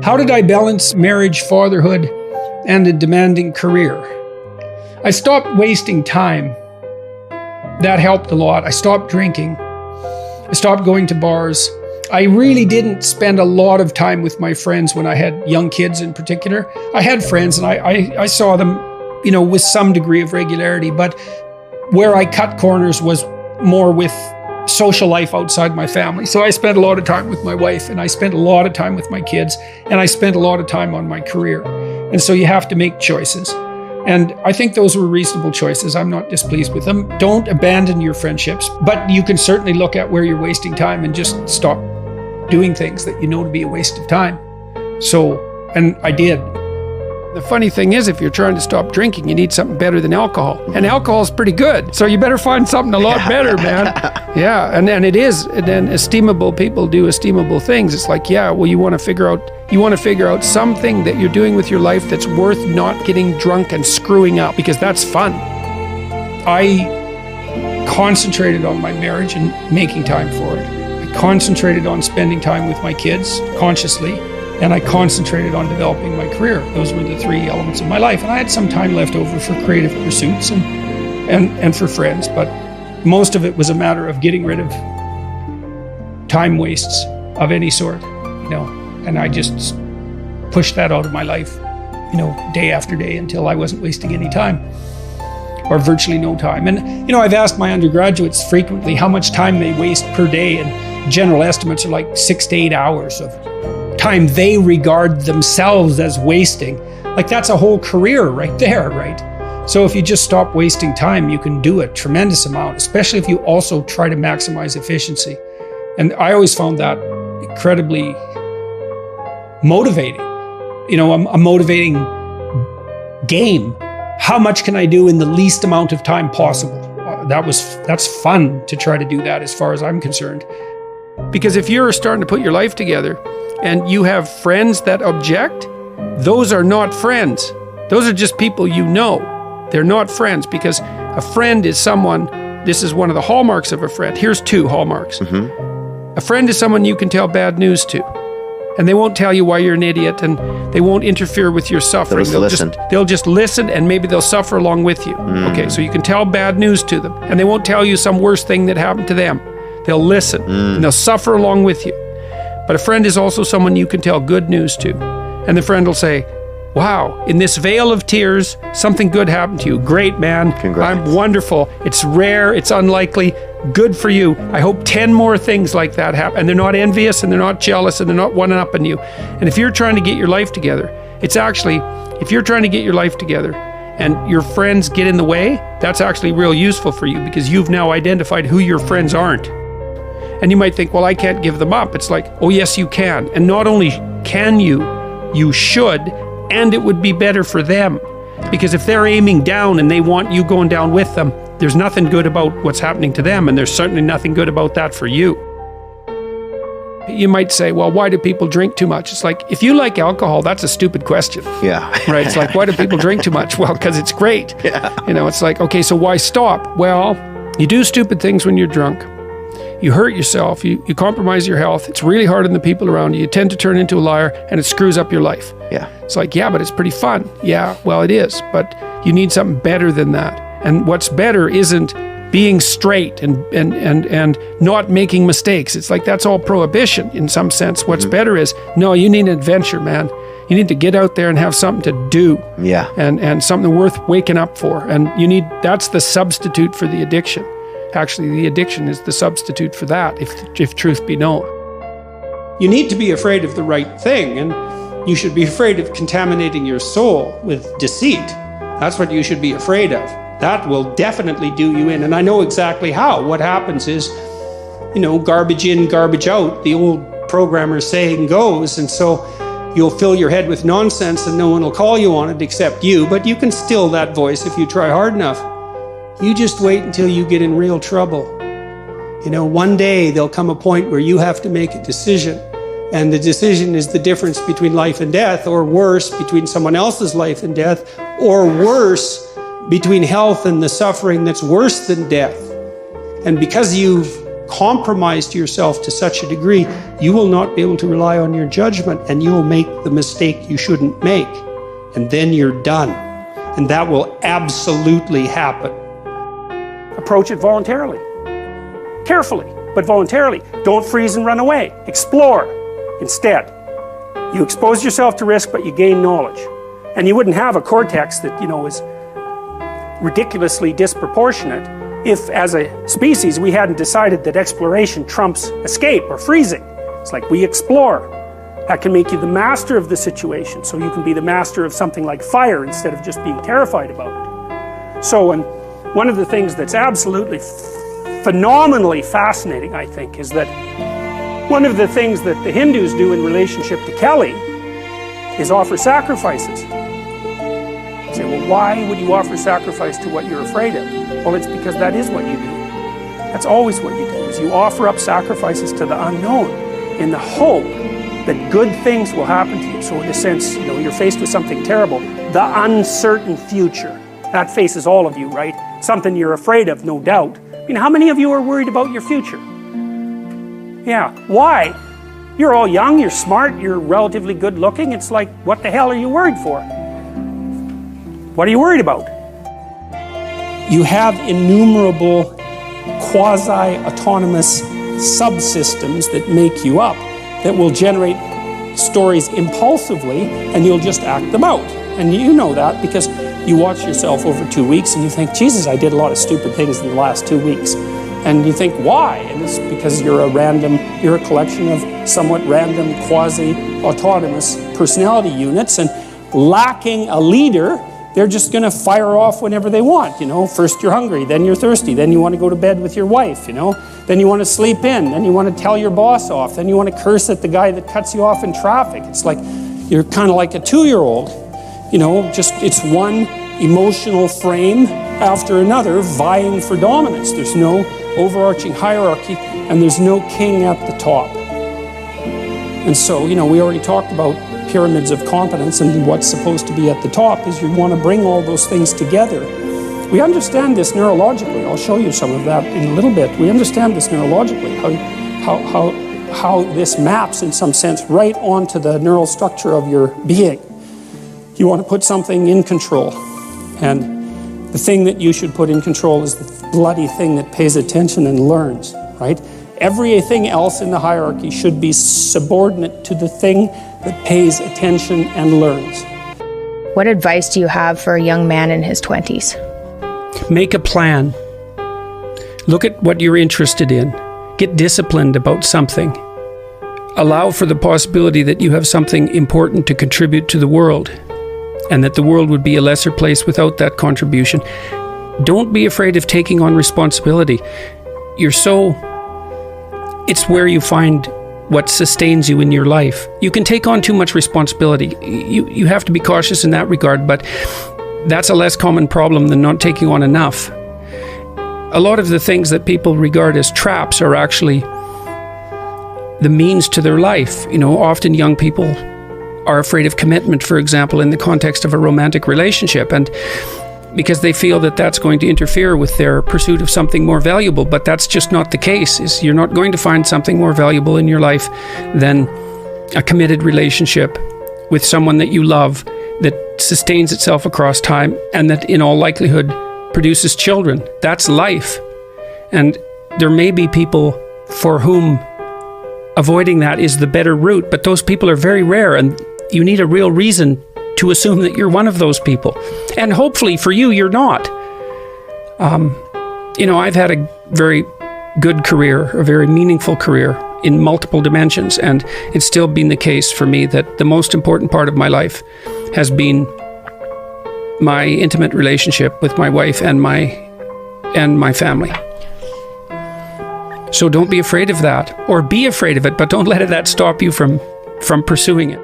How did I balance marriage, fatherhood, and a demanding career? I stopped wasting time. That helped a lot. I stopped drinking. I stopped going to bars. I really didn't spend a lot of time with my friends when I had young kids in particular. I had friends and I saw them, with some degree of regularity, but where I cut corners was more with social life outside my family. So I spent a lot of time with my wife, and I spent a lot of time with my kids, and I spent a lot of time on my career. And so you have to make choices. And I think those were reasonable choices. I'm not displeased with them. Don't abandon your friendships, but you can certainly look at where you're wasting time and just stop doing things that you know to be a waste of time. And I did. The funny thing is, if you're trying to stop drinking, you need something better than alcohol. And alcohol is pretty good. So you better find something a lot better, man. Yeah, and it is. And then estimable people do estimable things. It's like, you want to figure out something that you're doing with your life that's worth not getting drunk and screwing up, because that's fun. I concentrated on my marriage and making time for it. I concentrated on spending time with my kids consciously. And I concentrated on developing my career. Those were the three elements of my life. And I had some time left over for creative pursuits and for friends, but most of it was a matter of getting rid of time wastes of any sort, and I just pushed that out of my life, day after day until I wasn't wasting any time or virtually no time. And, I've asked my undergraduates frequently how much time they waste per day, and general estimates are like 6 to 8 hours of time they regard themselves as wasting. Like, that's a whole career right there, right? So if you just stop wasting time, you can do a tremendous amount, especially if you also try to maximize efficiency. And I always found that incredibly motivating. A motivating game. How much can I do in the least amount of time possible? That's fun to try to do that, as far as I'm concerned. Because if you're starting to put your life together and you have friends that object, those are not friends. Those are just people you know. They're not friends, because a friend is someone, this is one of the hallmarks of a friend. Here's 2 hallmarks. Mm-hmm. A friend is someone you can tell bad news to, and they won't tell you why you're an idiot, and they won't interfere with your suffering. They'll just listen, and maybe they'll suffer along with you. Okay, so you can tell bad news to them, and they won't tell you some worse thing that happened to them. They'll listen, and they'll suffer along with you. But a friend is also someone you can tell good news to. And the friend will say, wow, in this vale of tears, something good happened to you. Great, man. Congrats. I'm wonderful. It's rare. It's unlikely. Good for you. I hope 10 more things like that happen. And they're not envious, and they're not jealous, and they're not one-upping you. And if you're trying to get your life together, if you're trying to get your life together and your friends get in the way, that's actually real useful for you, because you've now identified who your friends aren't. And you might think, well, I can't give them up. It's like, oh, yes, you can. And not only can you should, and it would be better for them. Because if they're aiming down and they want you going down with them, there's nothing good about what's happening to them, and there's certainly nothing good about that for you. You might say, well, why do people drink too much? It's like, if you like alcohol, that's a stupid question. Yeah. Right? It's like, why do people drink too much? Well, because it's great. Yeah. It's like, okay, so why stop? Well, you do stupid things when you're drunk. You hurt yourself, you compromise your health, it's really hard on the people around you, you tend to turn into a liar, and it screws up your life. Yeah. It's like, but it's pretty fun. Yeah, well, it is, but you need something better than that. And what's better isn't being straight and not making mistakes. It's like, that's all prohibition in some sense. What's better is, no, you need an adventure, man. You need to get out there and have something to do. Yeah. And something worth waking up for. And that's the substitute for the addiction. Actually, the addiction is the substitute for that, if truth be known. You need to be afraid of the right thing, and you should be afraid of contaminating your soul with deceit. That's what you should be afraid of. That will definitely do you in, and I know exactly how. What happens is, garbage in, garbage out, the old programmer saying goes, and so you'll fill your head with nonsense and no one will call you on it except you, but you can still that voice if you try hard enough. You just wait until you get in real trouble. One day there'll come a point where you have to make a decision, and the decision is the difference between life and death, or worse, between someone else's life and death, or worse, between health and the suffering that's worse than death. And because you've compromised yourself to such a degree, you will not be able to rely on your judgment, and you will make the mistake you shouldn't make. And then you're done. And that will absolutely happen. Approach it voluntarily. Carefully, but voluntarily. Don't freeze and run away. Explore. Instead, you expose yourself to risk, but you gain knowledge. And you wouldn't have a cortex that, is ridiculously disproportionate if, as a species, we hadn't decided that exploration trumps escape or freezing. It's like we explore. That can make you the master of the situation, so you can be the master of something like fire instead of just being terrified about it. So, and one of the things that's absolutely phenomenally fascinating, I think, is that one of the things that the Hindus do in relationship to Kelly is offer sacrifices. You say, well, why would you offer sacrifice to what you're afraid of? Well, it's because that is what you do. That's always what you do, is you offer up sacrifices to the unknown in the hope that good thing will happen to you. So in a sense, you're faced with something terrible. The uncertain future. That faces all of you, right? Something you're afraid of, no doubt. How many of you are worried about your future? Yeah, why? You're all young, you're smart, you're relatively good looking. It's like, what the hell are you worried for? What are you worried about? You have innumerable quasi-autonomous subsystems that make you up, that will generate stories impulsively, and you'll just act them out. And you know that because you watch yourself over 2 weeks and you think, Jesus, I did a lot of stupid things in the last 2 weeks. And you think, why? And it's because you're a collection of somewhat random quasi-autonomous personality units, and lacking a leader, they're just going to fire off whenever they want. First you're hungry, then you're thirsty, then you want to go to bed with your wife, then you want to sleep in, then you want to tell your boss off, then you want to curse at the guy that cuts you off in traffic. It's like you're kind of like a 2-year-old, just it's one emotional frame after another vying for dominance. There's no overarching hierarchy, and there's no king at the top. And so, we already talked about pyramids of competence, and what's supposed to be at the top is you want to bring all those things together. We understand this neurologically. I'll show you some of that in a little bit. We understand this neurologically, how this maps in some sense right onto the neural structure of your being. You want to put something in control, and the thing that you should put in control is the bloody thing that pays attention and learns, right? Everything else in the hierarchy should be subordinate to the thing that pays attention and learns. What advice do you have for a young man in his 20s? Make a plan. Look at what you're interested in. Get disciplined about something. Allow for the possibility that you have something important to contribute to the world, and that the world would be a lesser place without that contribution. Don't be afraid of taking on responsibility. It's where you find what sustains you in your life. You can take on too much responsibility. You have to be cautious in that regard, but that's a less common problem than not taking on enough. A lot of the things that people regard as traps are actually the means to their life. Often young people are afraid of commitment, for example, in the context of a romantic relationship, and because they feel that that's going to interfere with their pursuit of something more valuable. But that's just not the case. You're not going to find something more valuable in your life than a committed relationship with someone that you love, that sustains itself across time, and that in all likelihood produces children. That's life. And there may be people for whom avoiding that is the better route, but those people are very rare, and you need a real reason to assume that you're one of those people. And hopefully for you, you're not. I've had a very good career, a very meaningful career in multiple dimensions, and it's still been the case for me that the most important part of my life has been my intimate relationship with my wife and my family. So don't be afraid of that, or be afraid of it, but don't let that stop you from pursuing it.